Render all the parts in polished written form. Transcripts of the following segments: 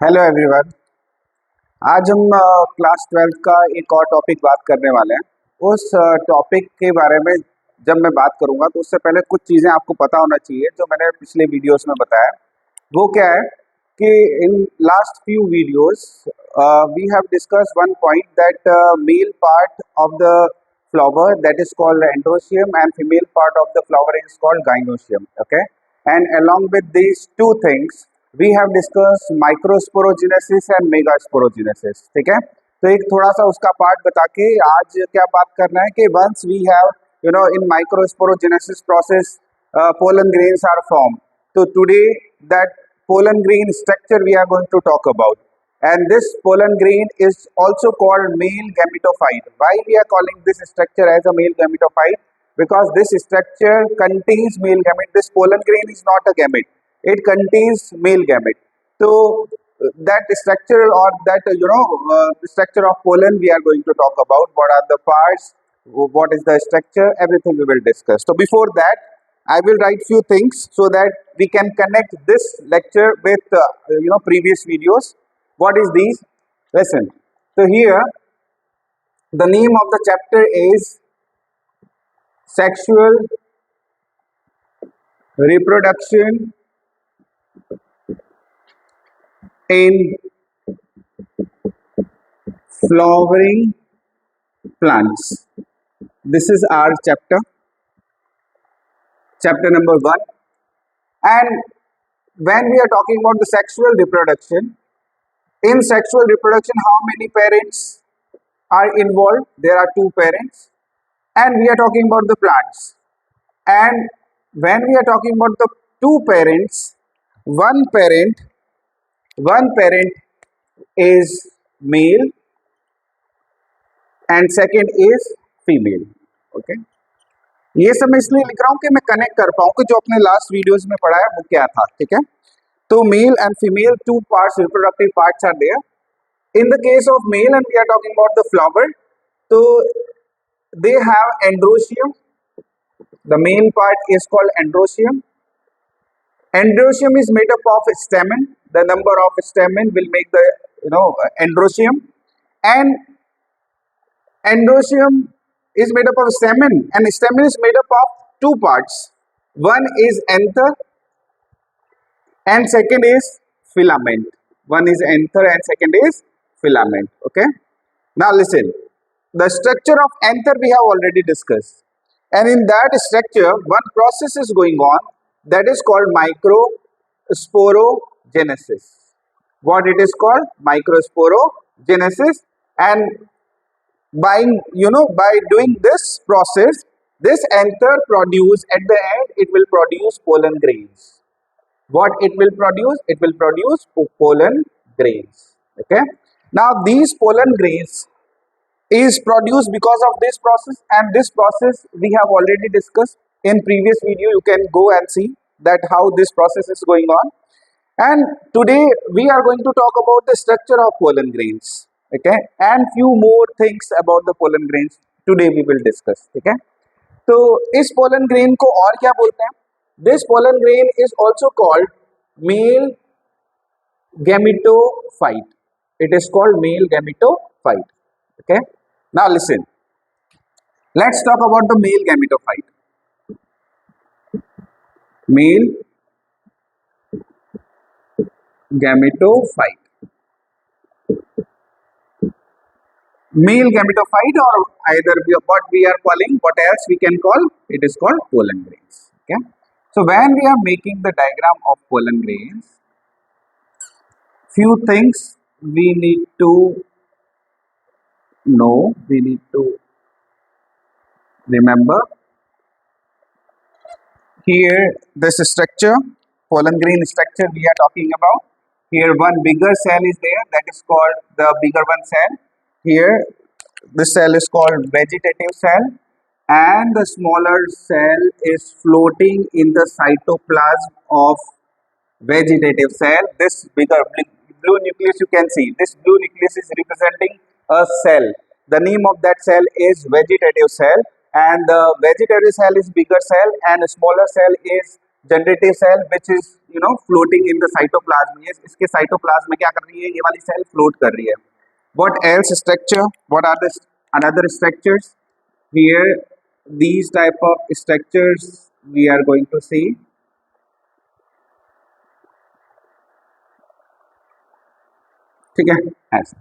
Hello everyone. आज हम class 12 का एक और टॉपिक बात करने वाले हैं। उस टॉपिक के बारे में जब मैं बात करूंगा तो उससे पहले कुछ चीज़ें आपको पता होना चाहिए जो मैंने पिछले वीडियोस में बताया। वो क्या है कि in last few videos we have discuss one point that male part of the flower that is called androecium and female part of the flower is called gynoecium. Okay, and along with these two things we have discussed microsporogenesis and megasporogenesis. ठीक है, तो एक थोड़ा सा उसका part बता के आज क्या बात करना है कि once we have in microsporogenesis process pollen grains are formed. So today that pollen grain structure we are going to talk about. And this pollen grain is also called male gametophyte. Why we are calling this structure as a male gametophyte? Because this structure contains male gamete. This pollen grain is not a gamete. It contains male gamete. So that structure or that structure of pollen we are going to talk about. What are the parts? What is the structure? Everything we will discuss. So before that, I will write few things so that we can connect this lecture with previous videos. What is these? Listen. So here the name of the chapter is sexual reproduction in flowering plants. This is our chapter number 1. And when we are talking about the sexual reproduction, in sexual reproduction, how many parents are involved? There are 2 parents, and we are talking about the plants. And when we are talking about the 2 parents, one parent is male and second is female. Okay, ये सब मैं इसलिए लिख रहा हूँ कि मैं connect कर पाऊँ कि जो अपने लास्ट वीडियोस में पढ़ा है वो क्या था. ठीक है, तो mail and female 2 parts, reproductive parts are there. In the case of male, and we are talking about the flower, so they have androecium. The male part is called androecium. Androecium is made up of stamen. The number of stamen will make the androecium, and androecium is made up of stamen, and stamen is made up of 2 parts. One is anther and second is filament. One is anther and second is filament. Okay, now listen, the structure of anther we have already discussed, and in that structure one process is going on that is called microsporogenesis. What it is called? Microsporogenesis. And by doing this process, this anther produce, at the end it will produce pollen grains. What it will produce? It will produce pollen grains. Okay, now these pollen grains is produced because of this process, and this process we have already discussed in previous video. You can go and see that how this process is going on. And today we are going to talk about the structure of pollen grains. Okay, and few more things about the pollen grains today we will discuss. Okay, तो इस pollen grain को और क्या बोलते हैं? This pollen grain is also called male gametophyte. It is called male gametophyte. Okay, now listen, let's talk about the male gametophyte. Male gametophyte. Male gametophyte, or either what we are calling, what else we can call, it is called pollen grains. Okay, so when we are making the diagram of pollen grains, few things we need to know, we need to remember. Here this structure, pollen grain structure we are talking about. Here one bigger cell is there, that is called the bigger one cell. Here this cell is called vegetative cell, and the smaller cell is floating in the cytoplasm of vegetative cell. This bigger blue nucleus you can see, this blue nucleus is representing a cell. The name of that cell is vegetative cell, and the vegetative cell is bigger cell and a smaller cell is generative cell which is floating in the cytoplasm. ये इसके cytoplasm में क्या कर रही है, ये वाली cell float कर रही है. What else structure? What are the another structures? Here, these type of structures we are going to see. ठीक है, ऐसा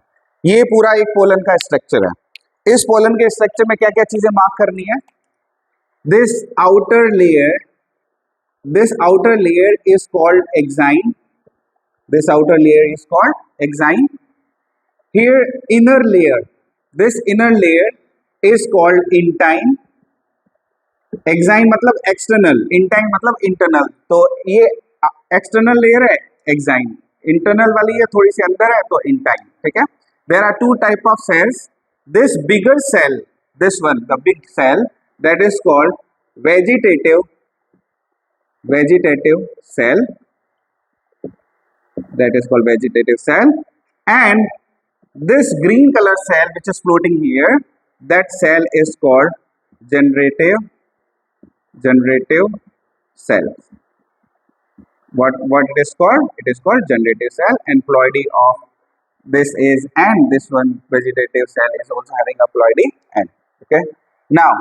ये पूरा एक पोलन का स्ट्रक्चर है. इस पोलन के स्ट्रक्चर में क्या क्या चीजें मार्क करनी है. This outer layer is called exine. This outer layer is called exine. Here this inner layer is called intine. Exine मतलब external, intine मतलब internal. तो ये external layer है exine, internal वाली ये थोड़ी सी अंदर है तो intine. ठीक है. There are two type of cells. This bigger cell, this one, the big cell, that is called vegetative cell. That is called vegetative cell. And this green color cell which is floating here, that cell is called generative cell. What it is called? It is called generative cell. And ploidy of this is, and this one vegetative cell is also having a ploidy end. Okay. Now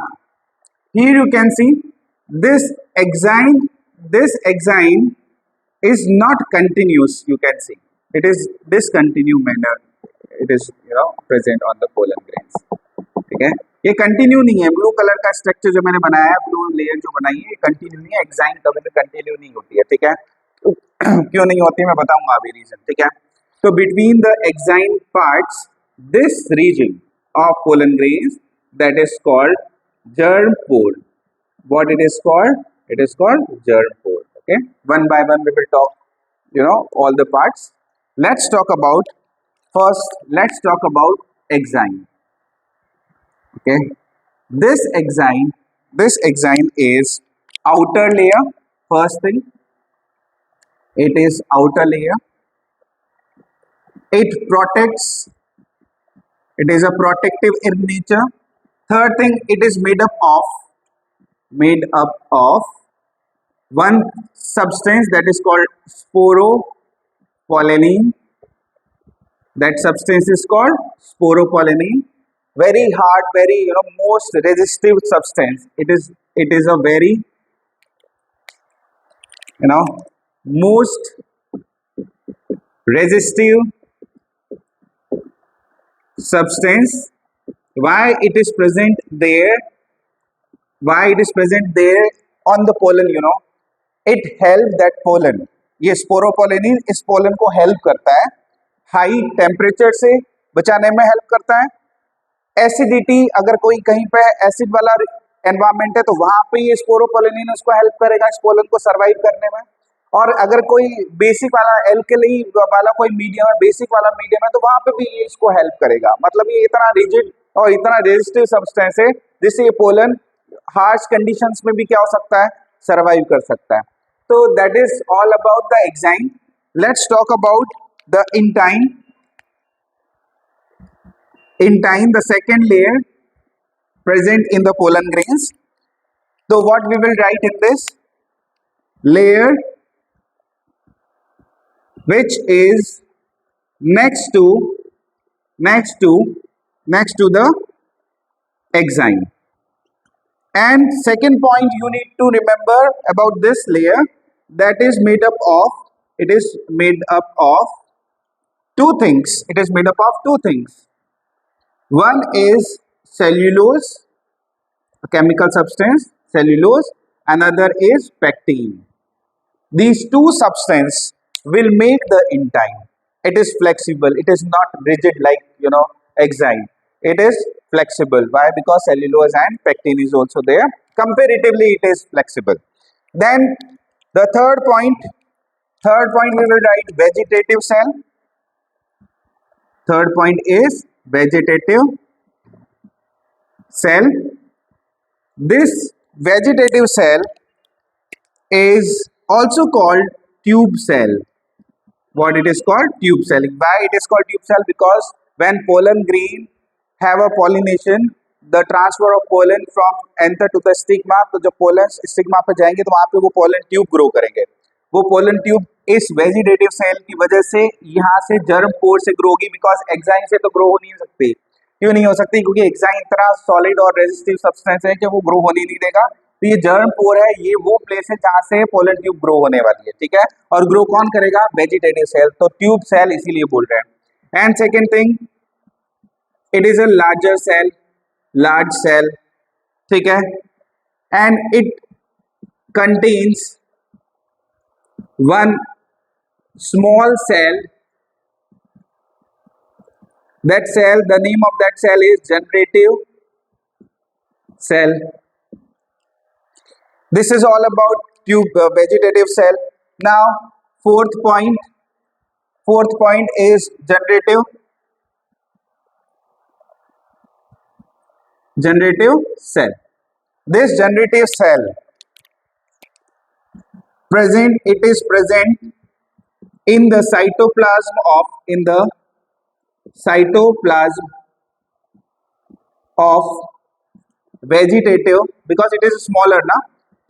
here you can see this exine is not continuous. You can see it is discontinued manner. It is present on the pollen grains. ठीक है, ये continue नहीं है. Blue colour का structure जो मैंने बनाया है, ब्लू लेयर जो बनाई है, ये कंटिन्यू नहीं है. एक्साइन कभी भी कंटिन्यू नहीं होती है. ठीक है, तो क्यों नहीं होती मैं बताऊंगा अभी रीजन. ठीक है, तो between the exine parts this region of pollen grains that is called germ pore. What it is called? It is called germ pore. Okay, one by one we will talk all the parts. Let's talk about exine. Okay, this exine is outer layer. First thing, it is outer layer. It protects. It is a protective in nature. Third thing, it is made up of one substance that is called sporopollenin. That substance is called sporopollenin. Very hard, very most resistive substance. It is a very most resistive substance. Why it is present there? Why it is present there on the pollen? It help that pollen. ये sporopollenin इस pollen को help करता है. High temperature से बचाने में help करता है. एसिडिटी, अगर कोई कहीं पे एसिड वाला एनवायरमेंट है तो वहां पे ये स्पोरोपोलेनिन उसको हेल्प करेगा इस पोलन को सरवाइव करने में. और अगर कोई बेसिक वाला एल्कली वाला कोई मीडियम है, बेसिक वाला मीडियम है, तो वहां पे भी ये इसको हेल्प करेगा. मतलब ये इतना रिजिड और इतना रेजिस्टिव सब्सटेंस है जिससे ये पोलन हार्श कंडीशंस में भी क्या हो सकता है, सरवाइव कर सकता है. तो that is all about the exine. Let's talk about the intine, the second layer present in the pollen grains. So what we will write in this layer, which is next to the exine. And second point you need to remember about this layer, that is made up of, it is made up of two things. It is made up of two things. One is cellulose, a chemical substance, cellulose. Another is pectin. These two substances will make the intine. It is flexible. It is not rigid like exine. It is flexible. Why? Because cellulose and pectin is also there. Comparatively, it is flexible. Then the third point we will write vegetative cell. Third point is vegetative cell. This vegetative cell is also called tube cell. What it is called? Tube cell. Why it is called tube cell? Because when pollen grain have a pollination, the transfer of pollen from anther to the stigma, तो जब pollen stigma पे जाएंगे तो वहां पे वो pollen tube grow करेंगे। वो पोलन ट्यूब इस वेजिटेटिव सेल की वजह से यहाँ से जर्म पोर से ग्रो होगी, बिकॉज एक्साइन से तो ग्रो हो नहीं सकती। क्यों नहीं हो सकती? क्योंकि एक्साइन इतना सॉलिड और रेजिस्टिव सब्सटेंस है कि वो ग्रो होने नहीं देगा। तो ये जर्म पोर है, ये वो प्लेस है जहां से पोलन ट्यूब ग्रो होने वाली है, ठीक है। और ग्रो कौन करेगा? वेजिटेटिव सेल, तो ट्यूब सेल इसीलिए बोल रहे हैं। And second thing, it is a larger cell, large cell, ठीक है, and it contains one small cell. That cell, the name of that cell is generative cell. This is all about tube vegetative cell. Now fourth point is generative cell. This generative cell it is present in the cytoplasm of vegetative, because it is smaller ना,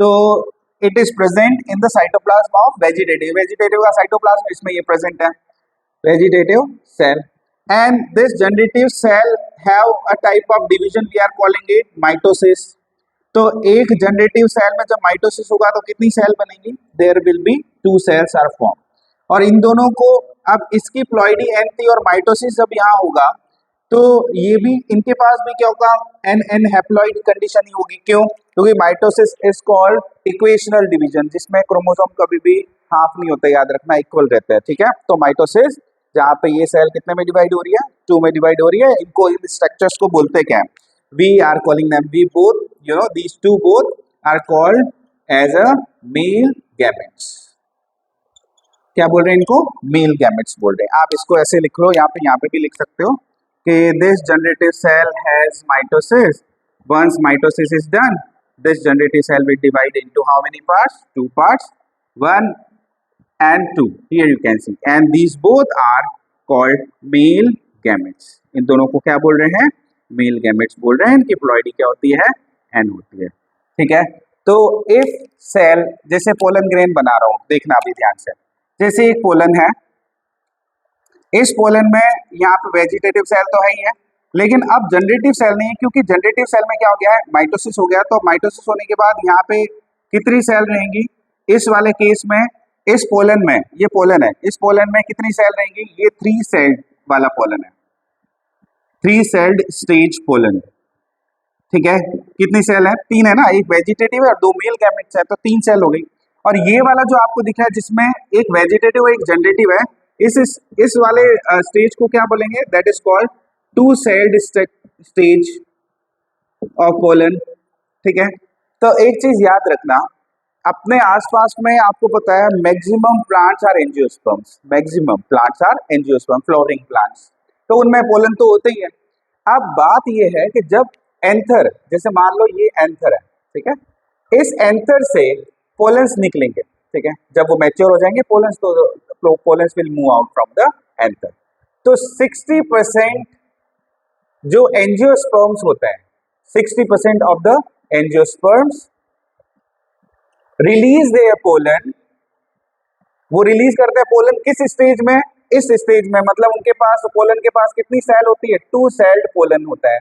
तो it is present in the cytoplasm of vegetative का cytoplasm इसमें ये present है, vegetative cell. And this generative cell have a type of division, we are calling it mitosis. तो एक generative cell में जब माइटोसिस होगा तो कितनी सेल बनेंगी? There will be 2 cells are form. और इन दोनों को, अब इसकी प्लॉइडी एन थी और माइटोसिस जब यहाँ होगा तो ये भी, इनके पास भी क्या होगा? एन हैप्लॉइड कंडीशन ही होगी। क्यों? क्योंकि mitosis is called equational division, जिसमें क्रोमोसोम कभी भी हाफ नहीं होता, याद रखना, इक्वल रहता है, ठीक है। तो माइटोसिस जहाँ पे ये सेल कितने में डिवाइड हो रही है? 2 में डिवाइड हो रही है। इनको, इन स्ट्रक्चर्स को बोलते क्या है? We are calling them, we both, you know, these two both are called as a male gametes. क्या बोल रहे हैं इनको? मेल गैमेट्स बोल रहे हैं। आप इसको ऐसे लिख लो, यहाँ पे भी लिख सकते हो कि this generative cell has mitosis. Once mitosis is done, this generative cell will divide into how many parts? 2 parts, 1 and 2. Here you can see, and these both are called male gametes. इन दोनों को क्या बोल रहे हैं? Male gametes बोल रहे हैं। इनकी प्लॉइडी क्या होती है? एन होती है, ठीक है। तो इफ सेल, जैसे पोलन ग्रेन बना रहा हूं, देखना अभी ध्यान से, जैसे एक पोलन है, इस पोलन में यहाँ पे वेजिटेटिव सेल तो है ही है, लेकिन अब जनरेटिव सेल नहीं है, क्योंकि जनरेटिव सेल में क्या हो गया है? माइटोसिस हो गया। तो माइटोसिस होने के बाद यहाँ पे कितनी सेल रहेंगी? इस वाले केस में, इस पोलन में, ये पोलन है, इस पोलन में कितनी सेल रहेंगी? ये 3 सेल वाला पोलन है, 3 सेल्ड स्टेज पोलन, ठीक है। कितनी सेल है? 3 है ना, एक वेजिटेटिव है और 2 मेल गैमेट्स है, तो 3 सेल हो गई। और ये वाला जो आपको दिख रहा है जिसमें एक वेजिटेटिव और एक जनरेटिव है, इस वाले स्टेज को क्या बोलेंगे? That is called 2 sailed stage of pollen, ठीक है। तो एक चीज याद रखना, अपने आसपास में आपको पता है maximum plants are angiosperms, maximum plants are angiosperm, flowering plants, तो उनमें पोलन तो होते ही है। अब बात यह है कि जब एंथर, जैसे मान लो ये एंथर है, ठीक है, इस एंथर से पोलन्स निकलेंगे, ठीक है। जब वो मैच्योर हो जाएंगे पोलन्स, तो pollens will move out from the anther. तो 60% जो एंजियोस्पर्म्स होते हैं, 60% of the angiosperms release there pollen. वो रिलीज करते हैं पोलन किस स्टेज में? इस स्टेज में, मतलब उनके पास, पोलन के पास कितनी सेल होती है? 2 सेल्ड पोलन होता है।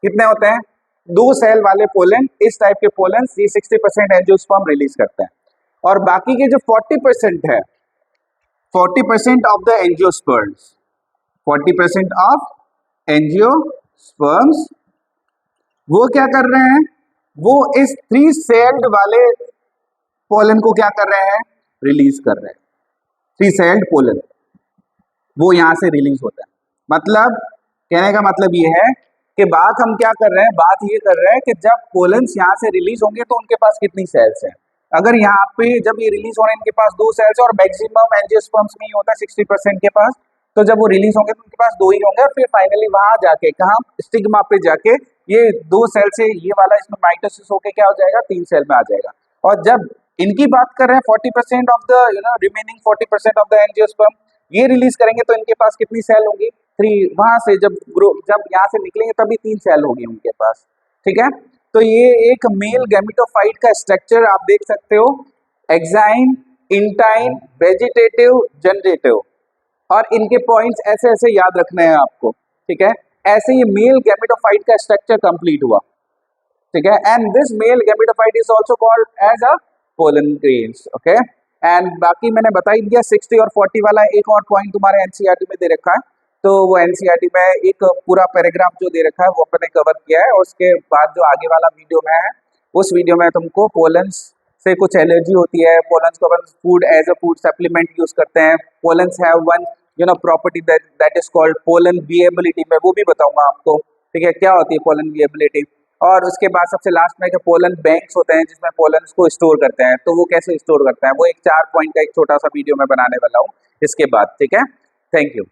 कितने होते हैं? 2 सेल वाले पोलन, इस टाइप के पोलन ये 60% एंजियोस्पर्म रिलीज करते हैं। और बाकी के जो 40% है, 40% of the angiosperms, 40% of angiosperms वो क्या कर रहे हैं? वो इस 3 सेल्ड वाले पोलन को क्या कर रहे हैं? रिलीज कर रहे हैं। 3 सेल्ड पोलन वो यहां से रिलीज होता है। मतलब कहने का मतलब ये है कि बात हम क्या कर रहे हैं? बात ये कर रहे हैं कि जब पोलन्स यहाँ से रिलीज होंगे तो उनके पास कितनी सेल्स हैं। अगर यहाँ पे जब ये रिलीज हो रहे हैं इनके पास 2 सेल्स है और मैक्सिमम एंजियोस्पर्म्स में ही होता है 60% के पास, तो जब वो रिलीज होंगे तो उनके पास 2 ही होंगे। और फिर फाइनली वहां जाके, कहाँ? स्टिग्मा पे जाके ये 2 सेल से ये वाला इसमें माइटोसिस होके क्या हो जाएगा? 3 सेल में आ जाएगा। और जब इनकी बात कर रहे हैं 40% of the remaining 40% of the angiosperm ये रिलीज करेंगे तो इनके पास कितनी सेल होंगी? 3 वहां से जब यहाँ से निकलेंगे तभी 3 सेल होगी उनके पास, ठीक है। तो ये एक मेल गैमेटोफाइट का स्ट्रक्चर आप देख सकते हो, एक्साइन, इंटाइन, वेजिटेटिव, जनरेटिव, और इनके पॉइंट्स ऐसे ऐसे याद रखने हैं आपको, ठीक है। ऐसे ही मेल गैमेटोफाइट का स्ट्रक्चर कंप्लीट हुआ, ठीक है। And this male gametophyte is also called as a pollen grains, okay. एंड बाकी मैंने बता ही दिया 60 और 40 वाला एक और पॉइंट तुम्हारे एनसीईआरटी में दे रखा है, तो वो एनसीईआरटी में एक पूरा पैराग्राफ जो दे रखा है वो अपने कवर किया है। उसके बाद जो आगे वाला वीडियो में है, उस वीडियो में तुमको पोलन्स से कुछ एलर्जी होती है, पोलन्स को अपन food as a food supplement use करते हैं, pollens have one property that is called pollen viability, मैं वो भी बताऊंगा आपको, ठीक है, क्या होती है पोलन विएबिलिटी। और उसके बाद सबसे लास्ट में पोलन बैंक्स होते हैं जिसमें पोलन्स को स्टोर करते हैं, तो वो कैसे स्टोर करते हैं वो एक 4 पॉइंट का एक छोटा सा वीडियो मैं बनाने वाला हूँ इसके बाद, ठीक है। Thank you.